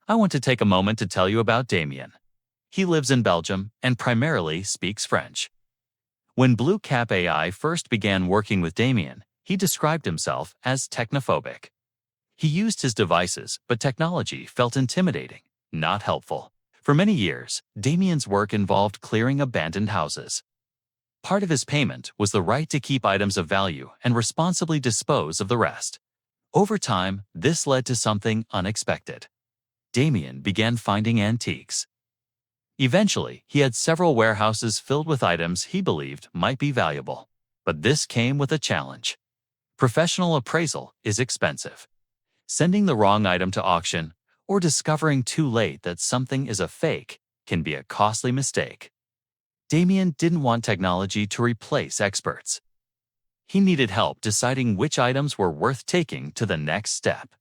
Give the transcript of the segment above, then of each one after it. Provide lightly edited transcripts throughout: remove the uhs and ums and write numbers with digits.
I want to take a moment to tell you about Damien. He lives in Belgium and primarily speaks French. When BlueCap AI first began working with Damien, he described himself as technophobic. He used his devices, but technology felt intimidating, not helpful. For many years, Damien's work involved clearing abandoned houses. Part of his payment was the right to keep items of value and responsibly dispose of the rest. Over time, this led to something unexpected. Damien began finding antiques. Eventually, he had several warehouses filled with items he believed might be valuable. But this came with a challenge. Professional appraisal is expensive. Sending the wrong item to auction or discovering too late that something is a fake can be a costly mistake. Damien didn't want technology to replace experts. He needed help deciding which items were worth taking to the next step.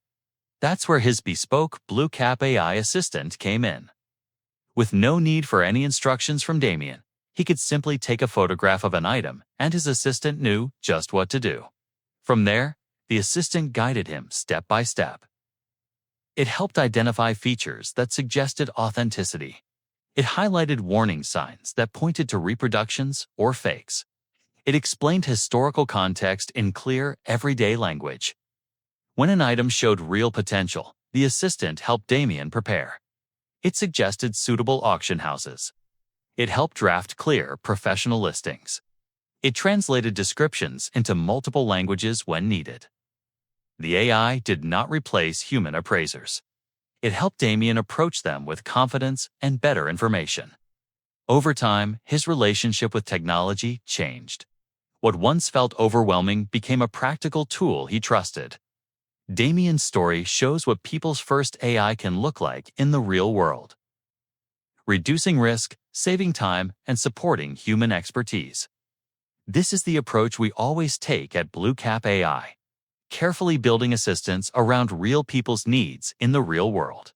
That's where his bespoke BlueCap AI assistant came in. With no need for any instructions from Damien, he could simply take a photograph of an item and his assistant knew just what to do. From there, the assistant guided him step by step. It helped identify features that suggested authenticity. It highlighted warning signs that pointed to reproductions or fakes. It explained historical context in clear, everyday language. When an item showed real potential, the assistant helped Damien prepare. It suggested suitable auction houses. It helped draft clear, professional listings. It translated descriptions into multiple languages when needed. The AI did not replace human appraisers. It helped Damien approach them with confidence and better information. Over time, his relationship with technology changed. What once felt overwhelming became a practical tool he trusted. Damien's story shows what people's first AI can look like in the real world. Reducing risk, saving time, and supporting human expertise. This is the approach we always take at BlueCap AI. Carefully building assistants around real people's needs in the real world.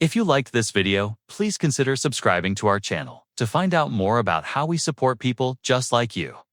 If you liked this video, please consider subscribing to our channel to find out more about how we support people just like you.